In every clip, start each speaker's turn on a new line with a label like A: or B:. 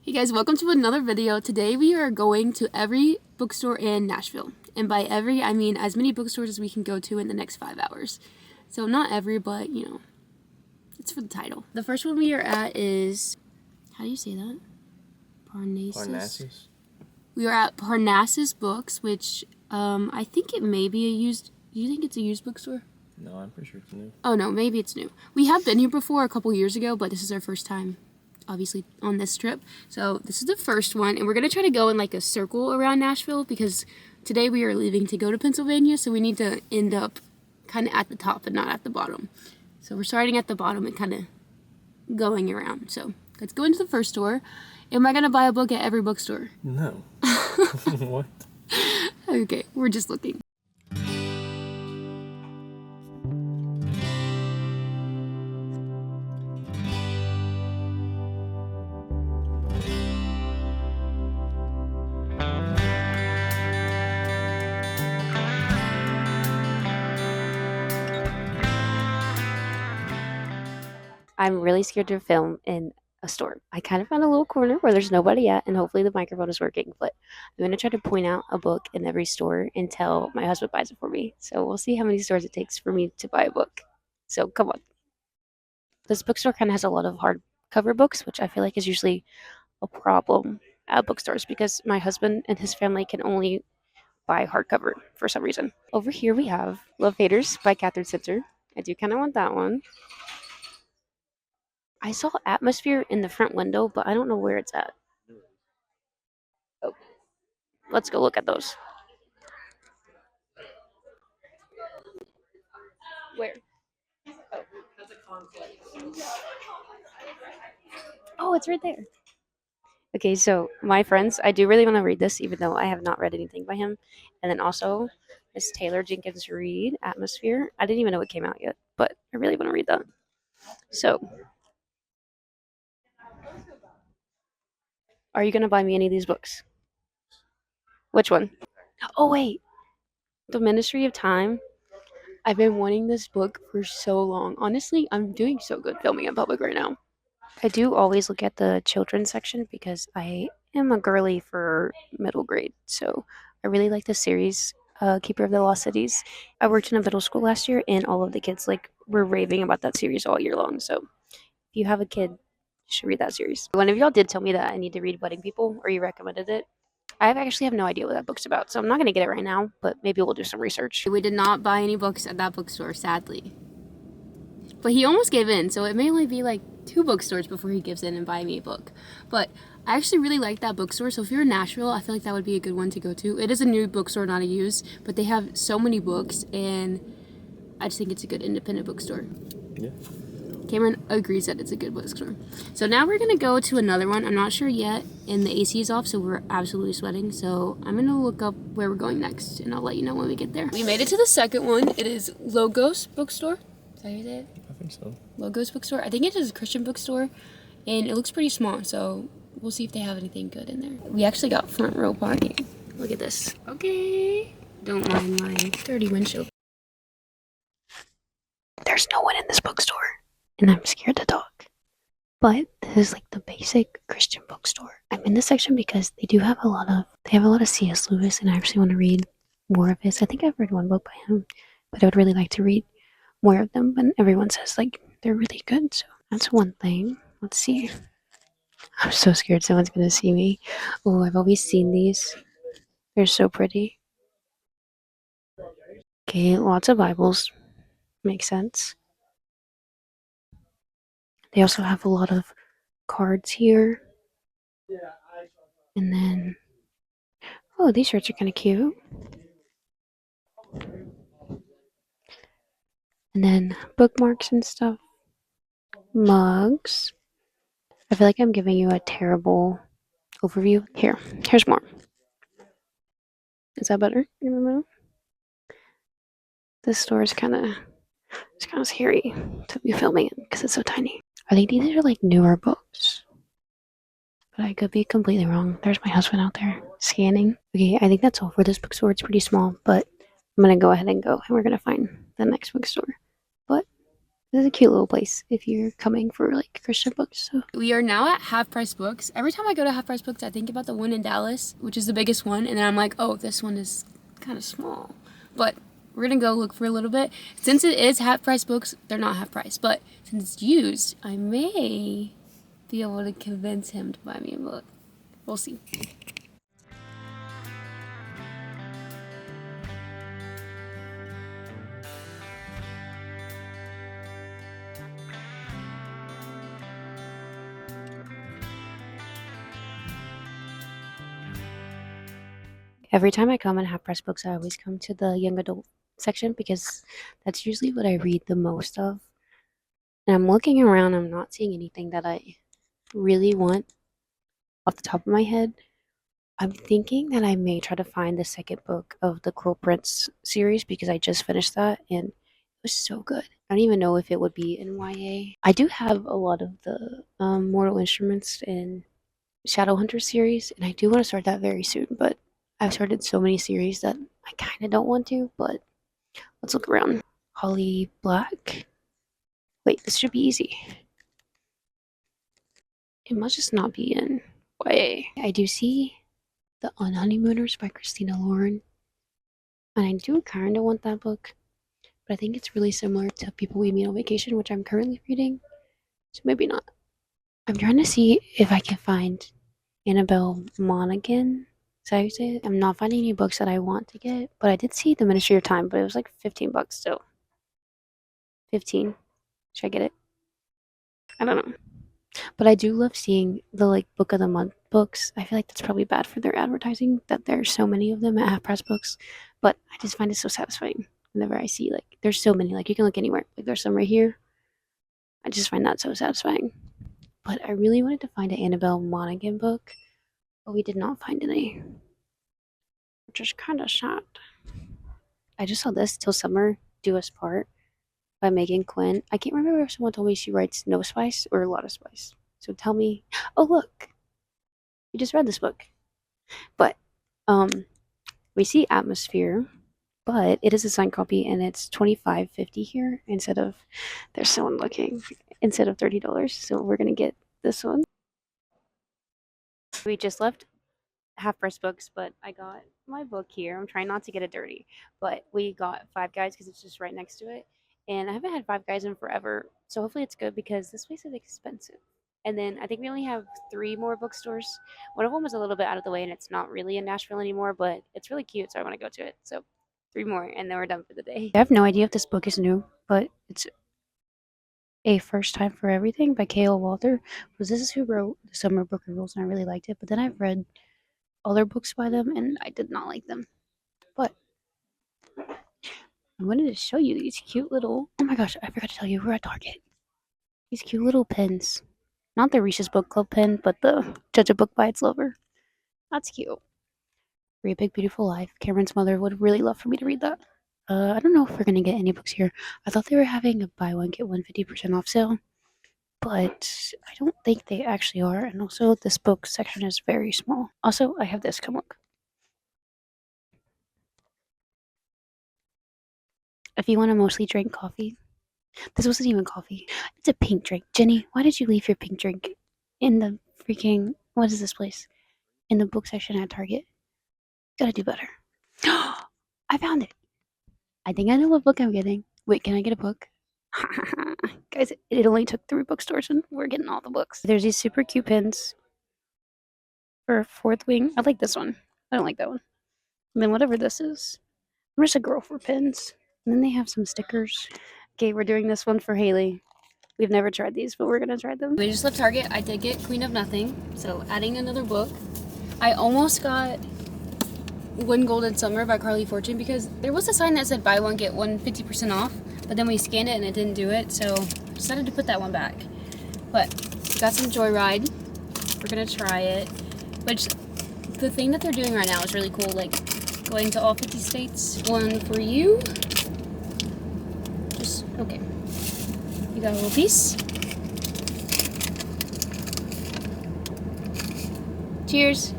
A: Hey guys, welcome to another video. Today we are going to every bookstore in Nashville. And by every, I mean as many bookstores as we can go to in the next 5 hours. So not every, but you know, it's for the title. The first one we are at is, how do you say that? Parnassus? We are at Parnassus Books, which I think it may be a used, do you think it's a used bookstore?
B: No, I'm pretty sure it's new.
A: Oh no, maybe it's new. We have been here before a couple years ago, but this is our first time obviously on this trip. So this is the first one, and we're gonna try to go in like a circle around Nashville because today we are leaving to go to Pennsylvania, so we need to end up kind of at the top and not at the bottom. So we're starting at the bottom and kind of going around. So let's go into the first store. Am I gonna buy a book at every bookstore?
B: No. What?
A: Okay, we're just looking.
C: I'm really scared to film in a store. I kind of found a little corner where there's nobody at, and hopefully the microphone is working. But I'm going to try to point out a book in every store until my husband buys it for me. So we'll see how many stores it takes for me to buy a book. So come on. This bookstore kind of has a lot of hardcover books, which I feel like is usually a problem at bookstores because my husband and his family can only buy hardcover for some reason. Over here we have Love Haters by Catherine Sitzer. I do kind of want that one. I saw Atmosphere in the front window, but I don't know where it's at. Oh, let's go look at those. Where? Oh, it's right there. Okay, so my friends, I do really want to read this, even though I have not read anything by him. And then also, Miss Taylor Jenkins Reid, Atmosphere. I didn't even know it came out yet, but I really want to read that. So, are you going to buy me any of these books? Which one? Oh, wait. The Ministry of Time. I've been wanting this book for so long. Honestly, I'm doing so good filming in public right now. I do always look at the children's section because I am a girly for middle grade. So I really like the series, Keeper of the Lost Cities. I worked in a middle school last year, and all of the kids were raving about that series all year long. So if you have a kid, you should read that series. One of y'all did tell me that I need to read Wedding People, or you recommended it. I actually have no idea what that book's about, so I'm not going to get it right now, but maybe we'll do some research.
A: We did not buy any books at that bookstore, sadly. But he almost gave in, so it may only be like 2 bookstores before he gives in and buy me a book. But I actually really like that bookstore, so if you're in Nashville, I feel like that would be a good one to go to. It is a new bookstore, not a used, but they have so many books, and I just think it's a good independent bookstore.
B: Yeah.
A: Cameron agrees that it's a good bookstore. So now we're going to go to another one. I'm not sure yet, and the AC is off, so we're absolutely sweating. So I'm going to look up where we're going next, and I'll let you know when we get there. We made it to the second one. It is Logos Bookstore. Is that how you say it?
B: I think so.
A: Logos Bookstore. I think it is a Christian bookstore, and it looks pretty small, so we'll see if they have anything good in there. We actually got front row parking. Look at this. Okay. Don't mind my dirty windshield.
C: There's no one in this bookstore, and I'm scared to talk. But this is like the basic Christian bookstore. I'm in this section because they have a lot of C.S. Lewis, and I actually want to read more of his. I think I've read one book by him, but I would really like to read more of them. But everyone says they're really good, so that's one thing. Let's see. I'm so scared someone's gonna see me. Oh, I've always seen these. They're so pretty. Okay, lots of Bibles. Makes sense. They also have a lot of cards here. And then, oh, these shirts are kind of cute. And then bookmarks and stuff. Mugs. I feel like I'm giving you a terrible overview. Here's more. Is that better? You know? This store is kind of scary to be filming in because it's so tiny. I think these are like newer books, but I could be completely wrong. There's my husband out there scanning. Okay, I think that's all for this bookstore. It's pretty small, but I'm gonna go ahead and go, and we're gonna find the next bookstore. But This is a cute little place if you're coming for like Christian books. So
A: We are now at Half Price Books. Every time I go to Half Price Books, I think about the one in Dallas, which is the biggest one, and then I'm like, oh, this one is kind of small. But we're gonna go look for a little bit. Since it is Half Price Books, they're not half price, but since it's used, I may be able to convince him to buy me a book. We'll see.
C: every time I come and have press books, I always come to the young adult section because that's usually what I read the most of. And I'm looking around, I'm not seeing anything that I really want off the top of my head. I'm thinking that I may try to find the second book of the Cruel Prince series because I just finished that and it was so good. I don't even know if it would be in YA. I do have a lot of the Mortal Instruments and Shadowhunter series, and I do want to start that very soon, but I've started so many series that I kind of don't want to, but let's look around. Holly Black. Wait, this should be easy. It must just not be in YA. I do see The Unhoneymooners by Christina Lauren, and I do kind of want that book, but I think it's really similar to People We Meet on Vacation, which I'm currently reading, so maybe not. I'm trying to see if I can find Annabelle Monaghan. Is that how you say it? I'm not finding any books that I want to get, but I did see The Ministry of Time, but it was like $15 still. 15. Should I get it? I don't know. But I do love seeing the like book of the month books. I feel like that's probably bad for their advertising that there's so many of them at Half Price Books, but I just find it so satisfying whenever I see like there's so many. Like you can look anywhere. Like there's some right here. I just find that so satisfying. But I really wanted to find an Annabelle Monaghan book, but we did not find any, which is kind of sad. I just saw this Till Summer Do Us Part by Megan Quinn. I can't remember if someone told me she writes no spice or a lot of spice. So tell me. Oh look, you just read this book. But we see Atmosphere, but it is a signed copy and it's $25.50 here instead of there's someone looking instead of $30. So we're gonna get this one. We just left Half Price Books, but I got my book here. I'm trying not to get it dirty, but we got Five Guys because it's just right next to it. And I haven't had Five Guys in forever, so hopefully it's good because this place is expensive. And then I think we only have 3 more bookstores. One of them is a little bit out of the way and it's not really in Nashville anymore, but it's really cute, so I want to go to it. So 3 more, and then we're done for the day. I have no idea if this book is new, but it's A First Time for Everything by K.L. Walter. Because this is who wrote The Summer Book of Rules, and I really liked it. But then I've read other books by them, and I did not like them. But I wanted to show you these cute little. Oh my gosh, I forgot to tell you, we're at Target. These cute little pins. Not the Reese's Book Club pin, but the Judge a Book by Its Lover. That's cute. Read a Big Beautiful Life. Cameron's mother would really love for me to read that. I don't know if we're gonna get any books here. I thought they were having a buy one get one 50% off sale, but I don't think they actually are. And also, this book section is very small. Also, I have this. Come look. If you want to mostly drink coffee, this wasn't even coffee. It's a pink drink. Jenny, why did you leave your pink drink in the freaking, what is this place? In the book section at Target. Gotta do better. I found it. I think I know what book I'm getting. Wait, can I get a book? Guys, it only took 3 bookstores and we're getting all the books. There's these super cute pins for Fourth Wing. I like this one. I don't like that one. And then whatever this is. I'm just a girl for pins. And then they have some stickers. Okay, we're doing this one for Haley. We've never tried these, but we're gonna try them.
A: We just left Target. I did get Queen of Nothing, so adding another book. I almost got One Golden Summer by Carly Fortune because there was a sign that said buy one get one 50% off, but then we scanned it and it didn't do it, so decided to put that one back. But we got some Joyride. We're gonna try it. Which the thing that they're doing right now is really cool, like going to all 50 states. One for you. Just okay. You got a little piece. Cheers.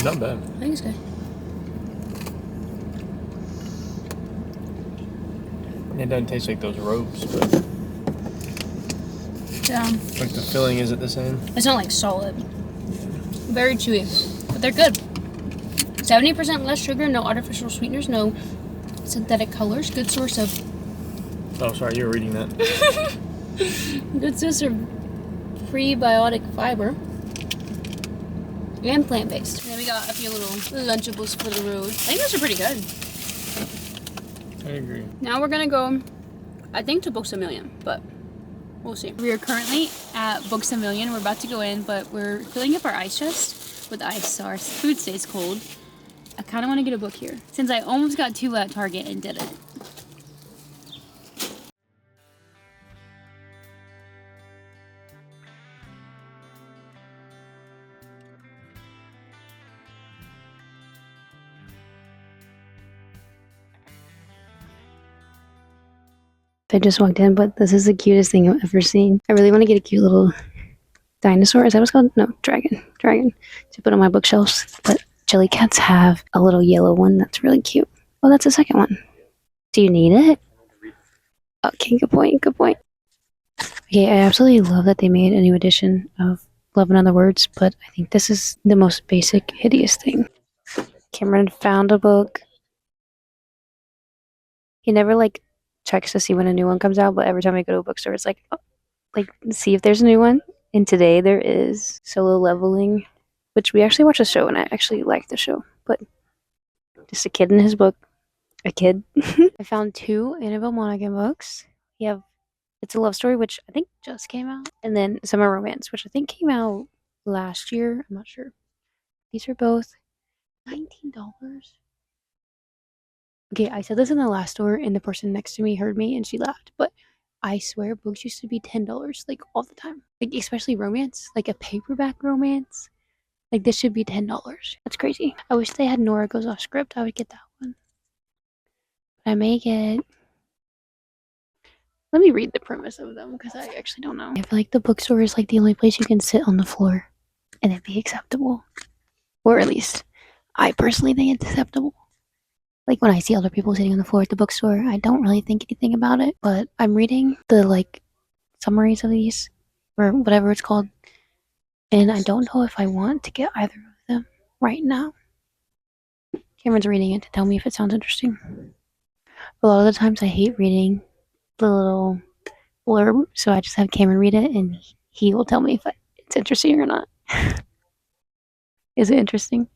B: Not bad.
A: I think it's good.
B: It doesn't taste like those ropes, but like the filling isn't the same.
A: It's not like solid. Very chewy, but they're good. 70% less sugar, no artificial sweeteners, no synthetic colors. Good source of.
B: Oh, sorry, you were reading that.
A: Good source of prebiotic fiber. And plant-based. And then we got a few little Lunchables for the road. I think those are pretty good.
B: I agree.
A: Now we're gonna go, I think, to Books A Million, but we'll see. We are currently at Books A Million. We're about to go in, but we're filling up our ice chest with ice so our food stays cold. I kind of want to get a book here, since I almost got 2 at Target and didn't. I just walked in, but this is the cutest thing I've ever seen. I really want to get a cute little dinosaur. Is that what it's called? No, dragon. To put on my bookshelves. But jelly cats have a little yellow one that's really cute. Oh, that's the second one. Do you need it? Okay, good point. Okay, I absolutely love that they made a new edition of Love and Other Words, but I think this is the most basic, hideous thing. Cameron found a book. He never, checks to see when a new one comes out, but every time I go to a bookstore, it's see if there's a new one. And today there is Solo Leveling, which we actually watched the show, and I actually liked the show, but just a kid in his book. A kid. I found 2 Annabelle Monaghan books. It's a love story, which I think just came out, and then Summer Romance, which I think came out last year. I'm not sure. These are both $19. Okay, I said this in the last store, and the person next to me heard me, and she laughed. But I swear, books used to be $10, all the time. Especially romance, a paperback romance. This should be $10. That's crazy. I wish they had Nora Goes Off Script. I would get that one. But I may get. Let me read the premise of them, because I actually don't know. I feel like the bookstore is the only place you can sit on the floor, and it'd be acceptable. Or at least, I personally think it's acceptable. When I see other people sitting on the floor at the bookstore, I don't really think anything about it. But I'm reading the, summaries of these, or whatever it's called. And I don't know if I want to get either of them right now. Cameron's reading it to tell me if it sounds interesting. A lot of the times I hate reading the little blurb, so I just have Cameron read it, and he will tell me if it's interesting or not. Is it interesting?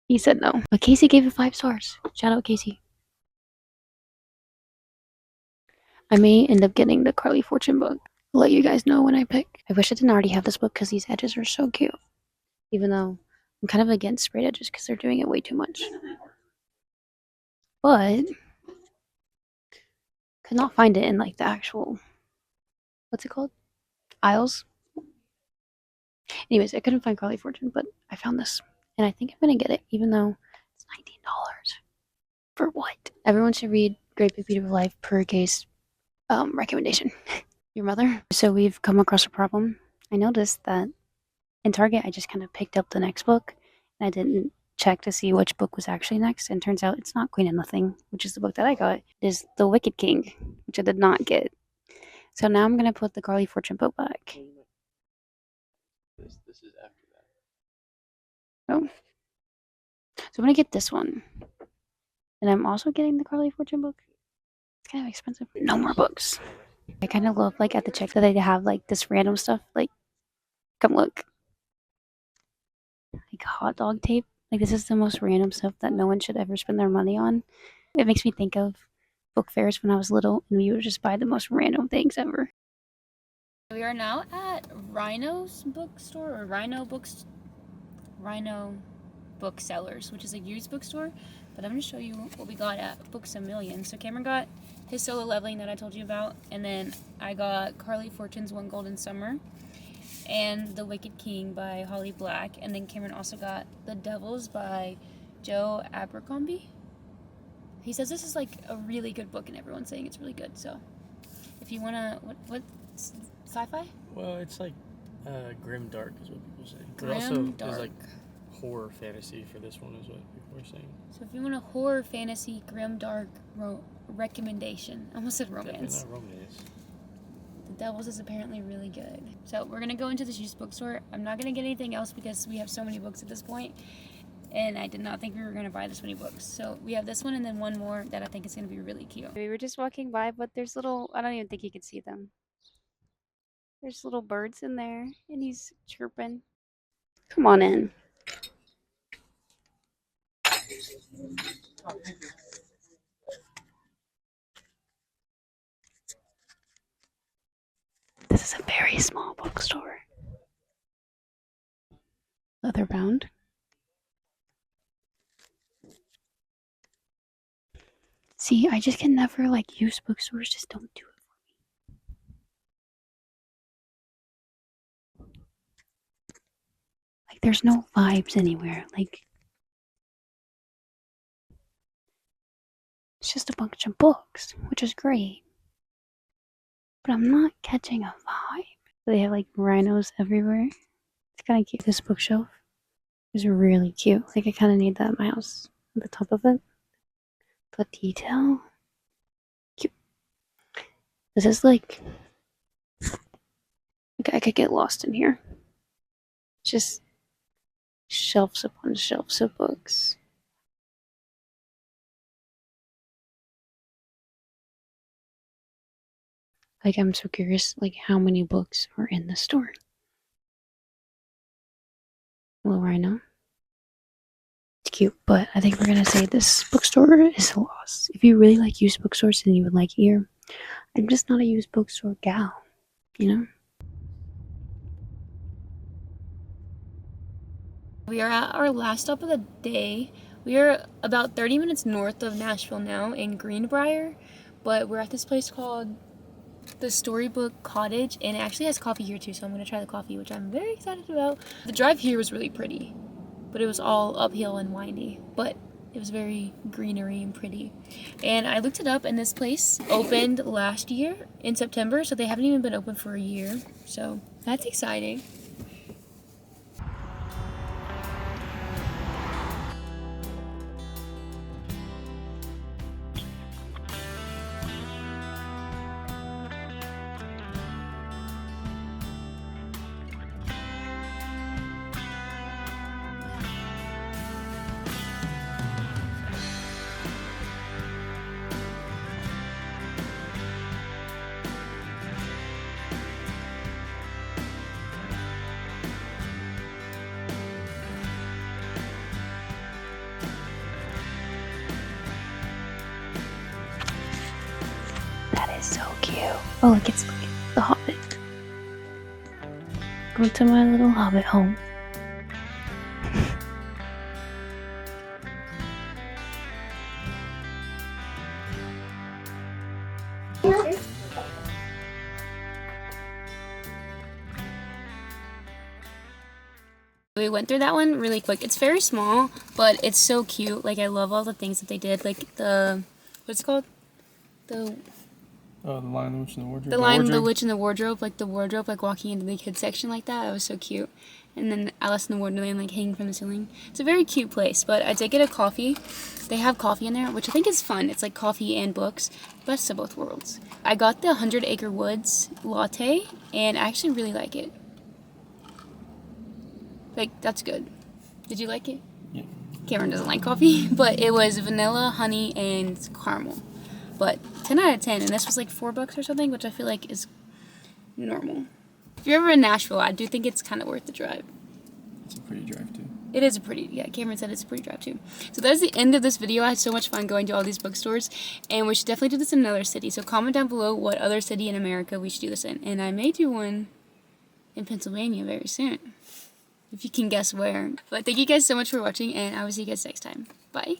A: He said no. But Casey gave it 5 stars. Shout out, Casey. I may end up getting the Carly Fortune book. I'll let you guys know when I pick. I wish I didn't already have this book because these edges are so cute. Even though I'm kind of against sprayed edges because they're doing it way too much. But could not find it in the actual, what's it called? Aisles. Anyways, I couldn't find Carly Fortune, but I found this. And I think I'm going to get it, even though it's $19. For what? Everyone should read Great Big Beautiful Life per case recommendation. Your mother. So we've come across a problem. I noticed that in Target, I just kind of picked up the next book. And I didn't check to see which book was actually next. And turns out it's not Queen of Nothing, which is the book that I got. It is The Wicked King, which I did not get. So now I'm going to put the Carly Fortune book back.
B: This is after that.
A: Oh. So I'm going to get this one. And I'm also getting the Carly Fortune book. It's kind of expensive. No more books. I kind of love, at the check that they have, this random stuff. Come look. Hot dog tape. This is the most random stuff that no one should ever spend their money on. It makes me think of book fairs when I was little, and we would just buy the most random things ever. We are now at Rhino's Bookstore, or Rhino Booksellers, which is a used bookstore. But I'm going to show you what we got at Books A Million. So Cameron got his Solo Leveling that I told you about, and then I got Carly Fortune's One Golden Summer, and The Wicked King by Holly Black, and then Cameron also got The Devils by Joe Abercrombie. He says this is a really good book, and everyone's saying it's really good. So if you want to, what sci-fi?
B: Well, it's grim dark is what people say.
A: Grim
B: also
A: dark.
B: There's horror fantasy for this one, is what people are saying.
A: So if you want a horror, fantasy, grim, dark recommendation. I almost said romance.
B: Definitely not romance.
A: The Devil's is apparently really good. So we're going to go into this used bookstore. I'm not going to get anything else because we have so many books at this point. And I did not think we were going to buy this many books. So we have this one and then one more that I think is going to be really cute.
C: We were just walking by, but there's little, I don't even think you can see them. There's little birds in there, and he's chirping. Come on in. This is a very small bookstore. Leather bound. See, I just can never use bookstores, just don't do it for me. There's no vibes anywhere. It's just a bunch of books, which is great. But I'm not catching a vibe. They have rhinos everywhere. It's kind of cute. This bookshelf is really cute. I kind of need that in my house. At the top of it. The detail. Cute. This is I could get lost in here. Just shelves upon shelves of books. I'm so curious, how many books are in the store. Hello, Rhino. It's cute, but I think we're gonna say this bookstore is a loss. If you really like used bookstores and you would like here, I'm just not a used bookstore gal, you know?
A: We are at our last stop of the day. We are about 30 minutes north of Nashville now in Greenbrier, but we're at this place called the Storybook Cottage, and it actually has coffee here too, so I'm going to try the coffee, which I'm very excited about. The drive here was really pretty, but it was all uphill and windy, but it was very greenery and pretty. And I looked it up, and this place opened last year in September, so they haven't even been open for a year, so that's exciting.
C: So cute. Oh, look, it's the Hobbit. Going to my little Hobbit home.
A: We went through that one really quick. It's very small, but it's so cute. I love all the things that they did. What's it called? The
B: Lion, the Witch, and the Wardrobe.
A: The Lion, the Witch, and the Wardrobe. The wardrobe, walking into the kids section like that. That was so cute. And then Alice in the Wonderland, hanging from the ceiling. It's a very cute place, but I did get a coffee. They have coffee in there, which I think is fun. It's coffee and books. Best of both worlds. I got the 100 Acre Woods latte, and I actually really like it. That's good. Did you like it?
B: Yeah.
A: Cameron doesn't like coffee, but it was vanilla, honey, and caramel. But 10 out of 10, and this was $4 or something, which I feel is normal. If you're ever in Nashville, I do think it's kind of worth the drive.
B: It's a pretty drive too.
A: It is a pretty, yeah, Cameron said it's a pretty drive too. So that is the end of this video. I had so much fun going to all these bookstores, and we should definitely do this in another city. So comment down below what other city in America we should do this in. And I may do one in Pennsylvania very soon, if you can guess where. But thank you guys so much for watching, and I will see you guys next time. Bye.